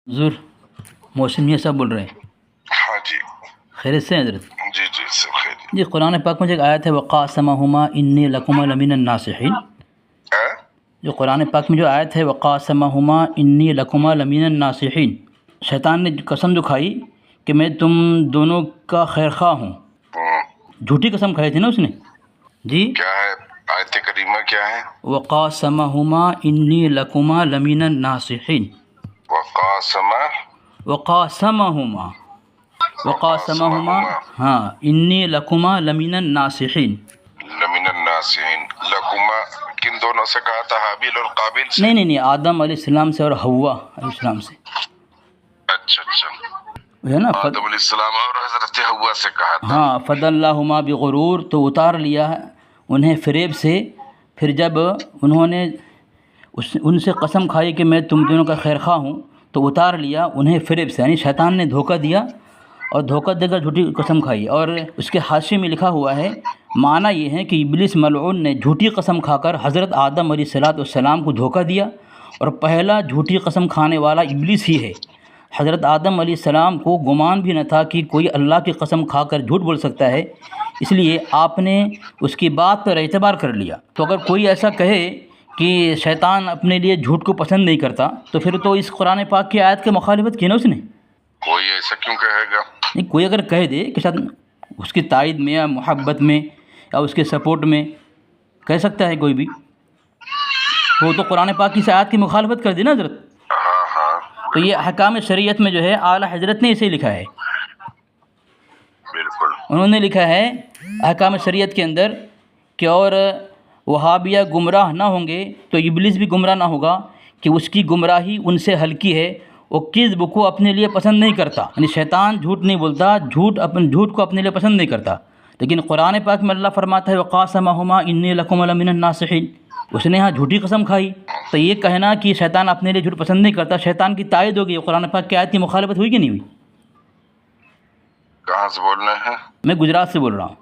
حضور محسن میاں صاحب بول رہے ہیں؟ ہاں جی خیریت سے ہیں حضرت؟ جی جی سب خیر. جی قرآن پاک میں جو ایک آیت ہے وقاسمہما انی لکما لمن الناصحین، جو قرآن پاک میں جو آیت ہے وقاسمہما انی لکما لمن الناصحین، شیطان نے قسم جو کھائی کہ میں تم دونوں کا خیر خواہ ہوں، جھوٹی قسم کھائی تھی نا اس نے. جی کیا ہے آیت کریمہ کیا ہے؟ وقاسمہما انی لکما لمن الناصحین. وقاسمہما ہاں انی لکما لمن الناصحین. لمن الناصحین. لکما کن دونوں سے کہا تھا؟ حابیل اور قابیل سے؟ نہیں آدم علیہ السلام سے اور حوا علیہ السلام سے. اچھا ہے نا آدم علیہ السلام اور حضرت حوا سے کہا تھا. ہاں فضلہما بغرور، تو اتار لیا انہیں فریب سے. پھر جب انہوں نے ان سے قسم کھائی کہ میں تم دونوں کا خیر خواہ ہوں، تو اتار لیا انہیں فریب سے، یعنی شیطان نے دھوکہ دیا اور دھوکہ دے کر جھوٹی قسم کھائی. اور اس کے حاشیے میں لکھا ہوا ہے معنی یہ ہے کہ ابلیس ملعون نے جھوٹی قسم کھا کر حضرت آدم علیہ السلام کو دھوکہ دیا، اور پہلا جھوٹی قسم کھانے والا ابلیس ہی ہے. حضرت آدم علیہ السلام کو گمان بھی نہ تھا کہ کوئی اللہ کی قسم کھا کر جھوٹ بول سکتا ہے، اس لیے آپ نے اس کی بات پر اعتبار کر لیا. تو اگر کوئی ایسا کہے کہ شیطان اپنے لیے جھوٹ کو پسند نہیں کرتا، تو پھر تو اس قرآن پاک کی آیت کی مخالفت کی نا اس نے. کوئی ایسا کیوں کہے گا؟ نہیں، کوئی اگر کہہ دے کہ شاید اس کی تائید میں یا محبت میں یا اس کے سپورٹ میں کہہ سکتا ہے کوئی بھی، تو وہ تو قرآن پاک کی اس آیت کی مخالفت کر دی نا حضرت. تو یہ احکام شریعت میں جو ہے اعلیٰ حضرت نے اسے لکھا ہے. بالکل انہوں نے لکھا ہے احکام شریعت کے اندر کہ اور وہابیہ گمراہ نہ ہوں گے تو ابلیس بھی گمراہ نہ ہوگا، کہ اس کی گمراہی ان سے ہلکی ہے، وہ کذب کو اپنے لیے پسند نہیں کرتا. یعنی شیطان جھوٹ نہیں بولتا، جھوٹ کو اپنے لیے پسند نہیں کرتا. لیکن قرآن پاک میں اللہ فرماتا ہے وقاسمہما انی لکما لمن الناصحین، اس نے یہاں جھوٹی قسم کھائی. تو یہ کہنا کہ شیطان اپنے لیے جھوٹ پسند نہیں کرتا، شیطان کی تائید ہوگی. قرآن پاک کی آیت کی مخالفت ہوئی کہ نہیں ہوئی؟ کہاں سے بول رہے ہیں؟ میں گجرات سے بول رہا ہوں.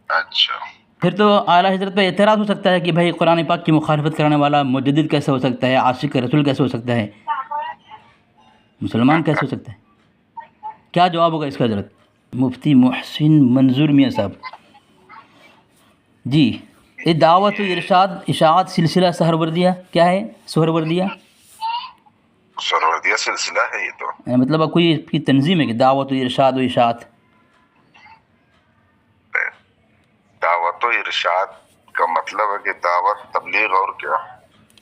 اچھا پھر تو اعلیٰ حضرت پہ اعتراض ہو سکتا ہے کہ بھائی قرآن پاک کی مخالفت کرنے والا مجدد کیسے ہو سکتا ہے، عاشق رسول کیسے ہو سکتا ہے، مسلمان کیسے ہو سکتا ہے؟ کیا جواب ہوگا اس کا حضرت؟ مفتی محسن منظور میاں صاحب. جی یہ دعوت و ارشاد اشاعت سلسلہ سہروردیہ کیا ہے؟ سہروردیہ سروردیہ سلسلہ ہے یہ تو. مطلب اب کوئی کی تنظیم ہے کہ دعوت و ارشاد و اشاعت؟ دعوت و ارشاد کا مطلب ہے کہ دعوت، تبلیغ اور کیا؟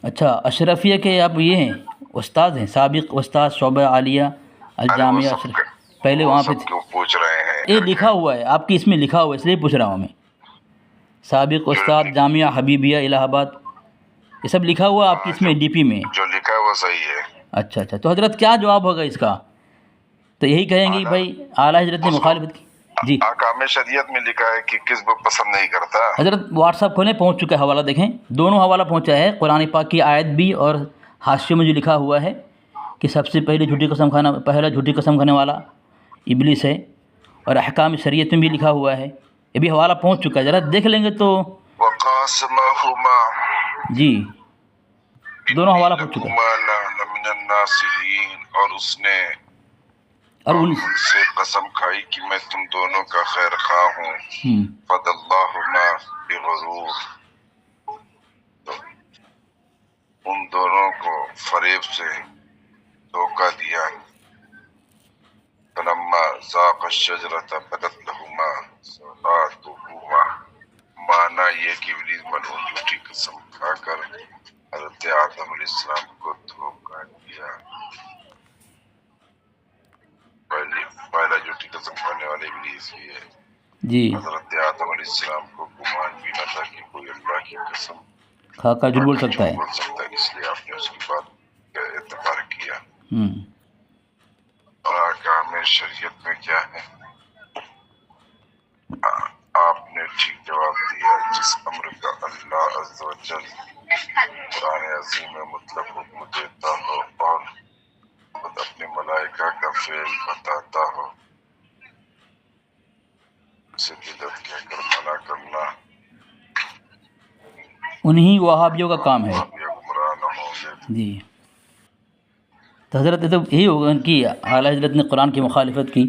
اچھا اشرفیہ کے آپ یہ ہیں استاد ہیں، سابق استاد شعبہ عالیہ الجامعہ اشرف، پہلے وہاں پہ کیوں پوچھ رہے ہیں؟ یہ لکھا ہوا ہے آپ کی اس میں لکھا ہوا ہے، اس لیے پوچھ رہا ہوں میں. سابق استاد جامعہ حبیبیہ الہ آباد، یہ سب لکھا ہوا آپ کی اس میں ڈی پی میں. جو لکھا ہے وہ صحیح ہے. اچھا تو حضرت کیا جواب ہوگا اس کا؟ تو یہی کہیں گے کہ بھائی اعلیٰ حضرت نے مخالفت کی. جی احکام شریعت میں لکھا ہے کہ کس کو پسند نہیں کرتا. حضرت واٹس ایپ کھولیں، پہنچ چکا ہے حوالہ، دیکھیں دونوں حوالہ پہنچا ہے، قرآن پاک کی آیت بھی اور حاشیے میں جو لکھا ہوا ہے کہ سب سے پہلے پہلا جھوٹی قسم کھانے والا ابلیس ہے، اور احکام شریعت میں بھی لکھا ہوا ہے. یہ بھی حوالہ پہنچ چکا ہے، ذرا دیکھ لیں گے تو. وقاسمہما جی دونوں حوالہ پہنچ چکا ہے. لمن الناصحین، اور اس نے اور ان سے قسم کھائی کہ میں تم دونوں کا خیر خواہ ہوں. فضلہما بغرور، تو ان دونوں کو فریب سے دھوکہ دیا. فلما ذاقا الشجرۃ بدت لہما سوآتہما، معنی یہ کہ ابلیس ملعون جھوٹی قسم کھا کر حضرت آدم علیہ السلام کو دھوکہ دیا. پہلا جھوٹی قسم کھانے والے ابلیس ہی ہے. جی حضرت آدم علیہ السلام کو گمان بھی نہ تھا کہ کوئی اللہ کی قسم کھا کر جھوٹ بول سکتا ہے. اس لیے آپ نے اس کی بات کا اعتبار کیا. ہوں اور احکام شریعت میں کیا ہے؟ آپ نے ٹھیک جواب دیا. جس امر کا اللہ عز و جل قرآن عظیم میں مطلق حکم دیتا ہو اور خود اپنے ملائکہ کا فعل بتاتا ہو، اسے بدعت کہہ کر منع کرنا انہی وہابیوں کا کام ہے. گمراہ نہ ہوں گے. جی تو حضرت تو یہی ہوگا کہ اعلیٰ حضرت نے قرآن کی مخالفت کی.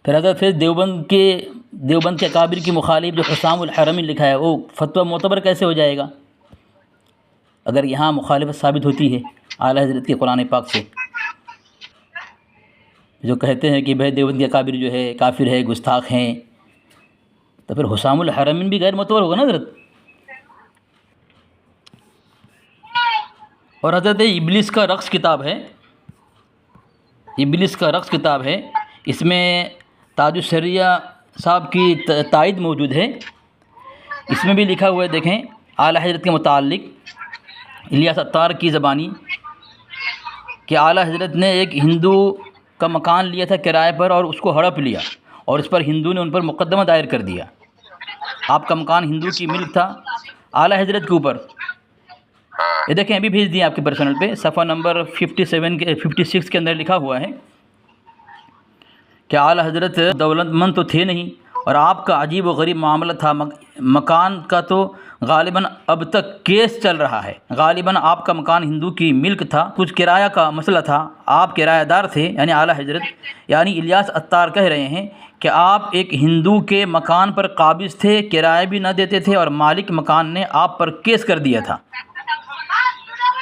پھر حضرت دیوبند کے اکابر کی مخالف جو حسام الحرمین لکھا ہے وہ فتویٰ معتبر کیسے ہو جائے گا اگر یہاں مخالفت ثابت ہوتی ہے اعلیٰ حضرت کے قرآن پاک سے؟ جو کہتے ہیں کہ بھائی دیوبند کے اکابر جو ہے کافر ہے، گستاخ ہیں، تو پھر حسام الحرمین بھی غیر معتبر ہوگا نا حضرت. اور حضرت ابلیس کا رقص کتاب ہے، ابلیس کا رقص کتاب ہے، اس میں تاج الشریعہ صاحب کی تائید موجود ہے. اس میں بھی لکھا ہوا ہے، دیکھیں اعلیٰ حضرت کے متعلق الیاس عطار کی زبانی کہ اعلیٰ حضرت نے ایک ہندو کا مکان لیا تھا کرائے پر اور اس کو ہڑپ لیا، اور اس پر ہندو نے ان پر مقدمہ دائر کر دیا. آپ کا مکان ہندو کی ملک تھا، اعلیٰ حضرت کے اوپر. یہ دیکھیں ابھی بھیج دیا آپ کے پرسنل پہ، صفحہ نمبر 56 کے اندر لکھا ہوا ہے کہ اعلیٰ حضرت دولت مند تو تھے نہیں، اور آپ کا عجیب و غریب معاملہ تھا. مکان کا تو غالباً اب تک کیس چل رہا ہے. غالباً آپ کا مکان ہندو کی ملک تھا، کچھ کرایہ کا مسئلہ تھا، آپ کرایہ دار تھے، یعنی اعلیٰ حضرت یعنی الیاس عطار کہہ رہے ہیں کہ آپ ایک ہندو کے مکان پر قابض تھے، کرایہ بھی نہ دیتے تھے، اور مالک مکان نے آپ پر کیس کر دیا تھا.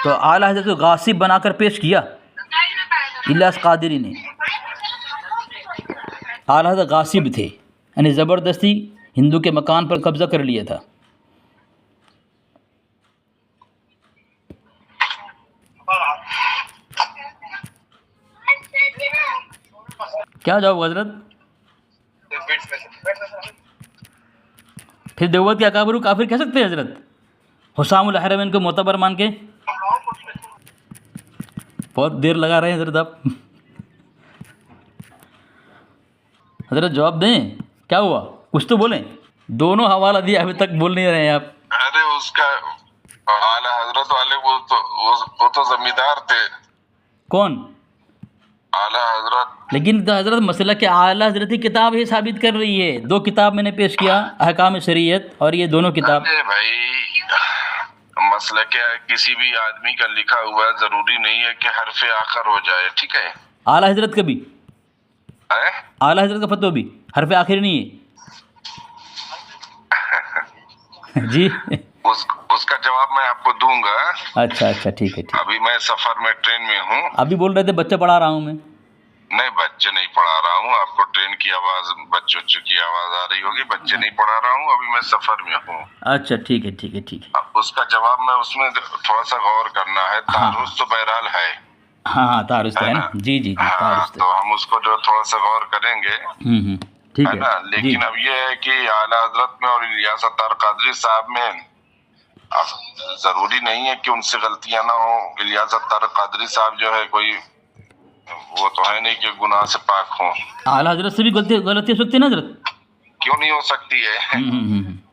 تو اعلیٰ حضرت کو غاصب بنا کر پیش کیا الیاس قادری نے. اعلیٰ حضرت غاصب تھے، یعنی زبردستی ہندو کے مکان پر قبضہ کر لیا تھا. کیا جواب حضرت؟ پھر دیوبند کے اکابر کو کافر کہہ سکتے ہیں حضرت حسام الحرمین کو معتبر مان کے؟ بہت دیر لگا رہے ہیں حضرت آپ. حضرت جواب دیں، کیا ہوا؟ کچھ تو بولیں. دونوں حوالہ دیا، ابھی تک بول نہیں رہے ہیں آپ. ارے اس کا اعلیٰ حضرت والے وہ تو زمیندار تھے. کون؟ اعلیٰ حضرت. لیکن تو حضرت مسئلہ کہ اعلیٰ حضرت کی کتاب ہی ثابت کر رہی ہے. 2 کتاب میں نے پیش کیا، احکام شریعت، اور یہ دونوں کتاب. ارے بھائی مسئلہ کیا ہے، کسی بھی آدمی کا لکھا ہوا ہے ضروری نہیں ہے کہ حرف آخر ہو جائے. ٹھیک ہے، اعلیٰ حضرت کا بھی، اعلیٰ حضرت کا فتویٰ بھی حرف آخر نہیں ہے. جی اس کا جواب میں آپ کو دوں گا. اچھا ٹھیک ہے. ابھی میں سفر میں ٹرین میں ہوں. ابھی بول رہے تھے بچہ پڑھا رہا ہوں میں. نہیں، بچے نہیں پڑھا رہا ہوں. آپ کو ٹرین کی آواز، بچوں کی آواز آ رہی ہوگی. بچے نہیں پڑھا رہا ہوں، ابھی میں سفر میں ہوں. اچھا ٹھیک ہے. اس کا جواب میں اس میں تھوڑا سا غور کرنا ہے. تعارض تو بہرحال ہے. ہاں تعارض ہے نا. جی تعارض تو ہم اس کو جو تھوڑا سا غور کریں گے. ٹھیک ہے نا. لیکن اب یہ ہے کہ اعلیٰ حضرت میں اور الیاس عطار قادری صاحب میں اب ضروری نہیں ہے کہ ان سے غلطیاں نہ ہوں. الیاس عطار قادری صاحب جو ہے کوئی وہ تو ہے نہیں کہ گناہ سے پاک ہوں. اعلیٰ حضرت سے بھی غلطی ہو سکتی ہے نا حضرت؟ کیوں نہیں ہو سکتی ہے؟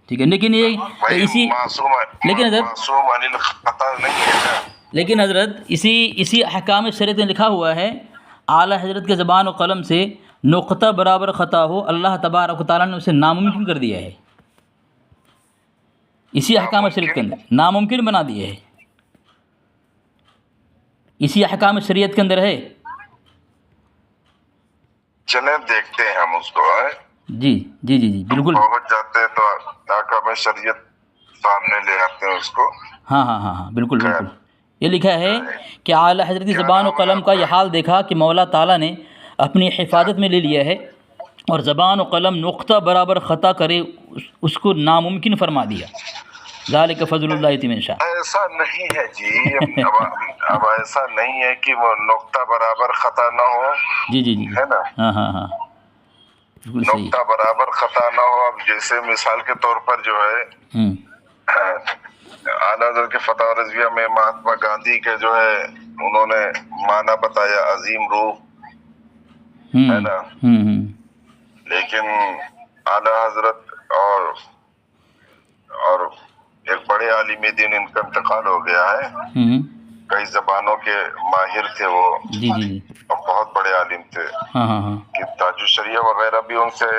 ٹھیک ہے، لیکن یہ اسی لیکن حضرت معصوم عن الخطا نہیں ہے. لیکن حضرت اسی احکام شریعت میں لکھا ہوا ہے اعلیٰ حضرت کے زبان و قلم سے نقطہ برابر خطا ہو اللہ تبارک و تعالیٰ نے اسے ناممکن کر دیا ہے. اسی احکام شریعت کے اندر ناممکن بنا دیا ہے. اسی احکام شریعت کے اندر ہے. چلیں دیکھتے ہیں ہم اس کو. جی بالکل پہنچ جاتے ہیں تو احکام شریعت سامنے لے آتے ہیں اس کو. ہاں بالکل. یہ لکھا ہے کہ اعلیٰ حضرت کی زبان و قلم کا یہ حال دیکھا کہ مولا تعالیٰ نے اپنی حفاظت میں لے لیا ہے اور زبان و قلم نقطہ برابر خطا کرے اس کو ناممکن فرما دیا. ذالک فضل اللہ یؤتیہ من یشاء. ایسا نہیں ہے جی. اب ایسا نہیں ہے کہ وہ نقطہ برابر خطا نہ ہو. جی ہے نا. ہاں بالکل صحیح. نقطہ برابر خطا نہ ہو. اب جیسے مثال کے طور پر جو ہے اعلیٰ حضرت کے فتح رضویہ میں مہاتما گاندھی کے جو ہے انہوں نے معنی بتایا عظیم روح. ہے نا. لیکن اعلیٰ حضرت اور ایک بڑے عالم دین ان کا انتقال ہو گیا ہے. کئی زبانوں کے ماہر تھے وہ. جی اور بہت بڑے عالم تھے. کہ تاج الشریعہ وغیرہ بھی ان سے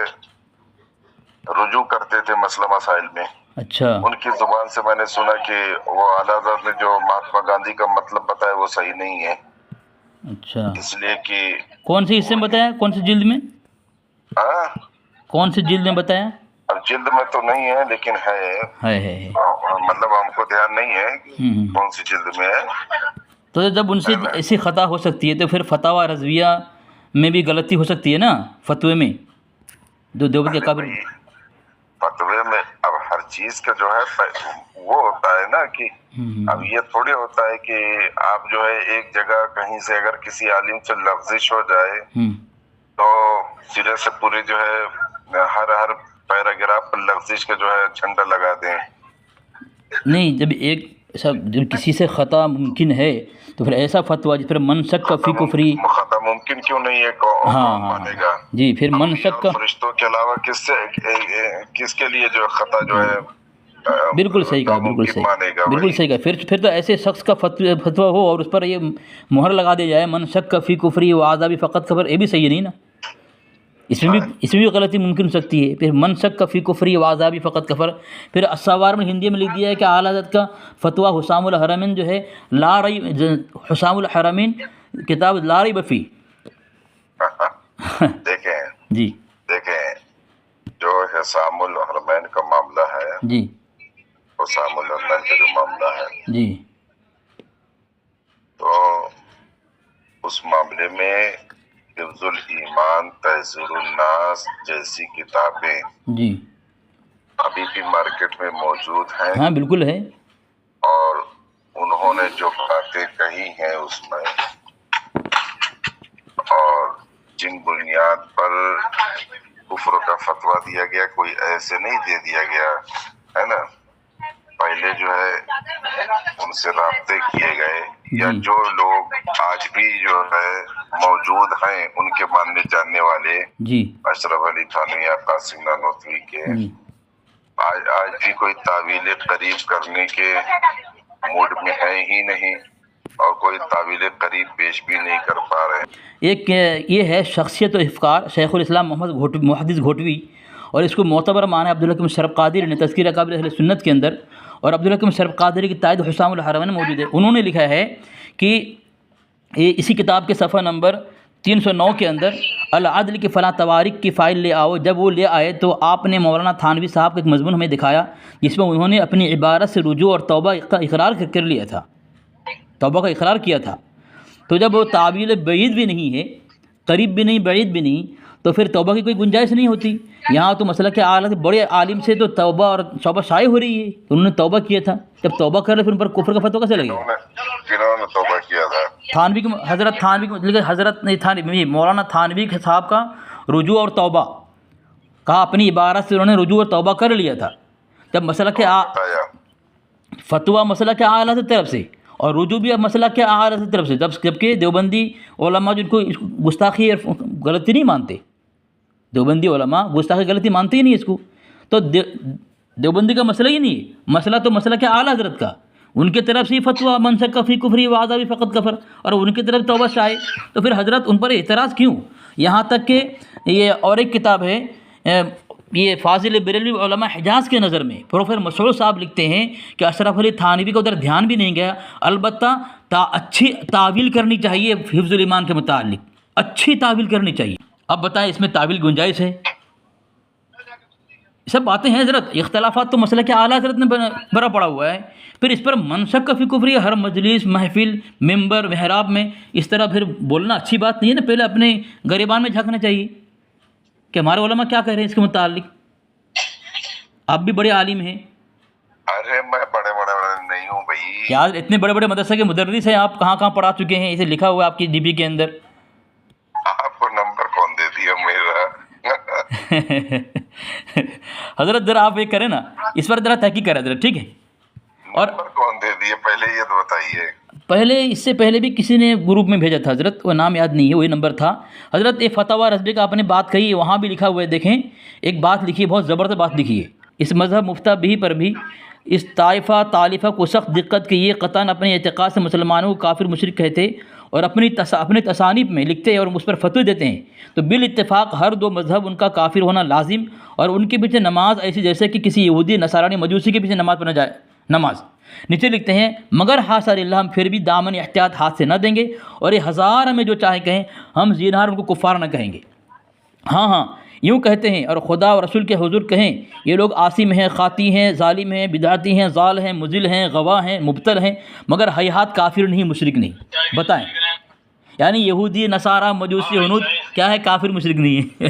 رجوع کرتے تھے مسئلہ مسائل میں. اچھا ان کی زبان سے میں نے سنا کہ وہ اعلیٰ حضرت نے جو مہاتما گاندھی کا مطلب بتایا وہ صحیح نہیں ہے، اچھا اس لیے کہ کون سی حصے میں بتایا، کون سی جلد میں، ہاں کون سی جلد میں بتایا؟ اب جلد میں تو نہیں ہے لیکن ہے مطلب ہم کو دھیان نہیں ہے کون سی جلد میں ہے۔ تو جب ان سے ایسی خطا ہو سکتی ہے تو پھر فتاوی رضویہ میں بھی غلطی ہو سکتی ہے نا، فتوے میں جو دیوبند کے قابل۔ فتوے میں اب ہر چیز کا جو ہے وہ ہوتا ہے نا کہ اب یہ تھوڑی ہوتا ہے کہ آپ جو ہے ایک جگہ کہیں سے اگر کسی عالم سے لفزش ہو جائے تو سرے سے پوری جو ہے ہر پیراگراف پر لفزش کا جو ہے جھنڈا لگا دیں۔ نہیں، جب ایک جب کسی سے خطا ممکن ہے تو پھر ایسا فتویٰ جس پر من شک کا فی کفری، خطا ممکن کیوں نہیں ہے کون مانے گا؟ جی پھر من شک کا، فرشتوں کے علاوہ کس کے لیے جو خطا جو ہے بالکل صحیح کہا، بالکل صحیح کہا۔ پھر تو ایسے شخص کا فتویٰ ہو اور اس پر یہ مہر لگا دی جائے من شک کا فی کفری و عذابی فقط کفر، یہ بھی صحیح نہیں نا، اس میں بھی غلطی ممکن ہو سکتی ہے۔ پھر من شک کا فی کفری و عذابی فقط کفر، پھر السوار میں ہندی میں لکھ دیا ہے کہ اعلیٰ حضرت کا فتویٰ حسام الحرمین جو ہے لا ریب، حسام الحرمین کتاب لا ریب فی۔ دیکھیں جو حسام الحرمین کا معاملہ ہے، جی حسام الحرمین کا جو معاملہ ہے جی، تو اس معاملے میں حفظ الایمان، تحذیر الناس جیسی کتابیں جی ابھی بھی مارکیٹ میں موجود ہیں۔ ہاں بالکل ہے، اور انہوں نے جو باتیں کہی ہیں اس میں اور جن بنیاد پر کفر کا فتویٰ دیا گیا کوئی ایسے نہیں دے دیا گیا ہے نا، پہلے جو ہے ان سے رابطے کیے گئے، یا جو لوگ آج بھی جو ہے موجود ہیں ان کے ماننے جاننے والے، جی اشرف علی تھانوی یا قاسم نانوتوی کے، آج بھی کوئی تعویل قریب کرنے کے موڈ میں ہے ہی نہیں، اور کوئی تعویل قریب پیش بھی نہیں کر پا رہے ہیں۔ ایک یہ ہے شخصیت و افکار شیخ الاسلام محدث گھوٹوی، اور اس کو معتبر مانا عبدالحکیم شرف قادری نے تذکرہ قابل اہل سنت کے اندر، اور عبدالحکیم شرف قادری کی تائید حسام الحرمین موجود ہے۔ انہوں نے لکھا ہے کہ اسی کتاب کے صفحہ نمبر 309 کے اندر العدل کی فلاں تواریخ کی فائل لے آؤ، جب وہ لے آئے تو آپ نے مولانا تھانوی صاحب کا ایک مضمون ہمیں دکھایا جس میں انہوں نے اپنی عبارت سے رجوع اور توبہ کا اقرار کر لیا تھا، توبہ کا اقرار کیا تھا۔ تو جب وہ تعویل بعید بھی نہیں ہے، قریب بھی نہیں، بعید بھی نہیں، تو پھر توبہ کی کوئی گنجائش نہیں ہوتی۔ یہاں تو مسئلہ کہ اعلیٰ بڑے عالم سے تو توبہ اور توبہ شائع ہو رہی ہے، انہوں نے توبہ کیا تھا، جب توبہ کر رہے پھر ان پر کفر کا فتویٰ کیسے لگے گا؟ جنہوں نے توبہ کیا تھا تھانوی کی، حضرت مولانا تھانوی صاحب کا رجوع اور توبہ کہا، اپنی عبارت سے انہوں نے رجوع اور توبہ کر لیا تھا۔ جب مسئلہ کہ فتویٰ مسئلہ کہ اعلیٰ کی طرف سے اور رجوع بھی اب مسئلہ کہ اعلیٰ کی طرف سے، جبکہ دیوبندی علماء جن کو گستاخی غلطی نہیں مانتے، دیوبندی علماء گستاخی غلطی مانتے ہی نہیں اس کو، تو دیوبندی کا مسئلہ ہی نہیں ہے، مسئلہ تو مسئلہ کہ اعلیٰ حضرت کا، ان کی طرف سے ہی فتویٰ من شک فی کفری و عذابی فقط کفر، اور ان کی طرف توبہ شائع، تو پھر حضرت ان پر اعتراض کیوں؟ یہاں تک کہ یہ اور ایک کتاب ہے، یہ فاضل بریلوی علماء حجاز کے نظر میں پروفیسر مسعود صاحب لکھتے ہیں کہ اشرف علی تھانوی کا ادھر دھیان بھی نہیں گیا، البتہ اچھی تعویل کرنی چاہیے، حفظ الایمان کے متعلق اچھی تعویل کرنی چاہیے۔ اب بتائیں اس میں تعویل گنجائش ہے؟ سب باتیں ہیں حضرت، اختلافات تو مسئلہ کہ اعلیٰ حضرت نے بھرا پڑا ہوا ہے، پھر اس پر من شک کا فی کفری ہر مجلس، محفل، ممبر، محراب میں اس طرح پھر بولنا اچھی بات نہیں ہے نا، پہلے اپنے گریبان میں جھانکنا چاہیے کہ ہمارے علماء کیا کہہ رہے ہیں اس کے متعلق۔ آپ بھی بڑے عالم ہیں۔ ارے میں بڑے نہیں ہوں بھائی، کیا اتنے بڑے بڑے مدرسے کے مدرس ہیں آپ، کہاں کہاں پڑھا چکے ہیں، اسے لکھا ہوا ہے آپ کی ڈی پی کے اندر۔ آپ کو نمبر کون دے دیا میرا؟ حضرت ذرا آپ یہ کریں نا، اس پر ذرا تحقیق کریں حضرت، ٹھیک ہے؟ اور نمبر کون دے دیے پہلے یہ تو بتائیے۔ پہلے اس سے پہلے بھی کسی نے گروپ میں بھیجا تھا حضرت، وہ نام یاد نہیں ہے، وہی نمبر تھا حضرت۔ یہ فتاوی رضویہ کا آپ نے بات کہی ہے، وہاں بھی لکھا ہوا ہے، دیکھیں ایک بات لکھی ہے، بہت زبردست بات لکھی ہے، اس مذہب مفتہ بھی پر بھی اس طائفہ کو سخت دقت کہ یہ قطعاً اپنے اعتقاد سے مسلمانوں کو کافر مشرک کہتے اور اپنی تصانیف میں لکھتے ہیں اور اس پر فتوی دیتے ہیں تو بالاتفاق ہر دو مذہب ان کا کافر ہونا لازم، اور ان کے پیچھے نماز ایسی جیسے کہ کسی یہودی نصرانی مجوسی کے پیچھے نماز پڑھنا جائے نماز۔ نیچے لکھتے ہیں مگر حاصل اللہ ہم پھر بھی دامن احتیاط ہاتھ سے نہ دیں گے، اور یہ ہزار ہمیں جو چاہے کہیں، ہم زینہار ان کو کفار نہ کہیں گے۔ ہاں یوں کہتے ہیں اور خدا اور رسول کے حضور کہیں یہ لوگ عاصم ہیں، خاطی ہیں، ظالم ہیں، بدعتی ہیں، ضال ہیں، مضل ہیں، غوا ہیں، مبتل ہیں، مگر ہیہات کافر نہیں، مشرک نہیں۔ بتائیں، یعنی یہودی نصارہ مجوسی ہنود کیا ہے؟ کافر مشرک نہیں ہے۔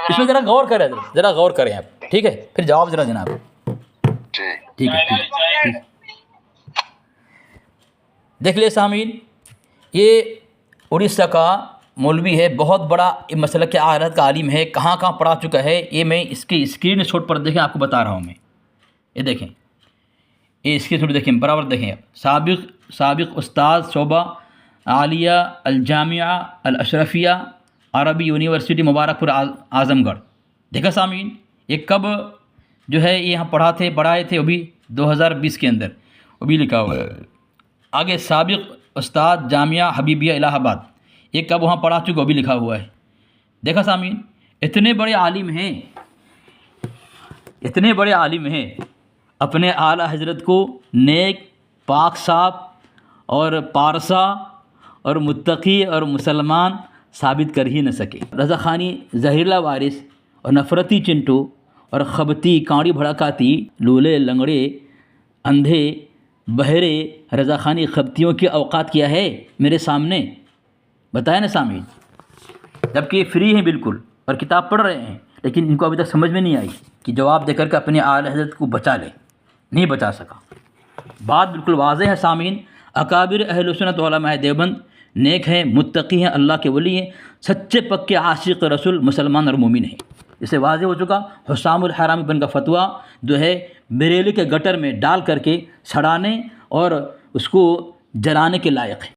اس میں ذرا غور کریں، ذرا غور کریں آپ، ٹھیک ہے؟ پھر جواب ذرا جناب۔ ٹھیک ہے۔ دیکھ لے سامعین، یہ اڑیسہ کا مولوی ہے، بہت بڑا مسلک آخرت کا عالم ہے، کہاں پڑھا چکا ہے، یہ میں اس کی اسکرین شاٹ پر دیکھیں، آپ کو بتا رہا ہوں میں، یہ دیکھیں، یہ اسکرین شاٹ دیکھیں، برابر دیکھیں آپ۔ سابق استاد شعبہ عالیہ الجامعہ الاشرفیہ عربی یونیورسٹی مبارک پور اعظم گڑھ۔ دیکھا سامعین، یہ کب جو ہے یہاں پڑھائے تھے، وہ بھی 2020 کے اندر، وہ بھی لکھا ہوا ہے آگے۔ سابق استاد جامعہ حبیبیہ الہ آباد، یہ کب وہاں پڑھا چکا، وہ بھی لکھا ہوا ہے۔ دیکھا سامعین، اتنے بڑے عالم ہیں، اپنے اعلیٰ حضرت کو نیک، پاک صاف اور پارسا اور متقی اور مسلمان ثابت کر ہی نہ سکے۔ رضا خانی زہریلا وارث اور نفرتی چنٹو اور خبتی کانڑی بھڑکاتی لولے لنگڑے اندھے بہرے رضا خانی خبتیوں کے اوقات کیا ہے میرے سامنے، بتائیں نا سامعین، جبکہ یہ فری ہیں بالکل اور کتاب پڑھ رہے ہیں، لیکن ان کو ابھی تک سمجھ میں نہیں آئی کہ جواب دے کر کے اپنے اعلیٰ حضرت کو بچا لے، نہیں بچا سکا۔ بات بالکل واضح ہے سامعین، اکابر اہل سنت علماء دیوبند نیک ہیں، متقی ہیں، اللہ کے ولی ہیں، سچے پکے عاشق رسول مسلمان اور مومن ہیں۔ اسے واضح ہو چکا۔ حسام الحرامی بن کا فتویٰ جو ہے بریلی کے گٹر میں ڈال کر کے سڑانے اور اس کو جلانے کے لائق ہے۔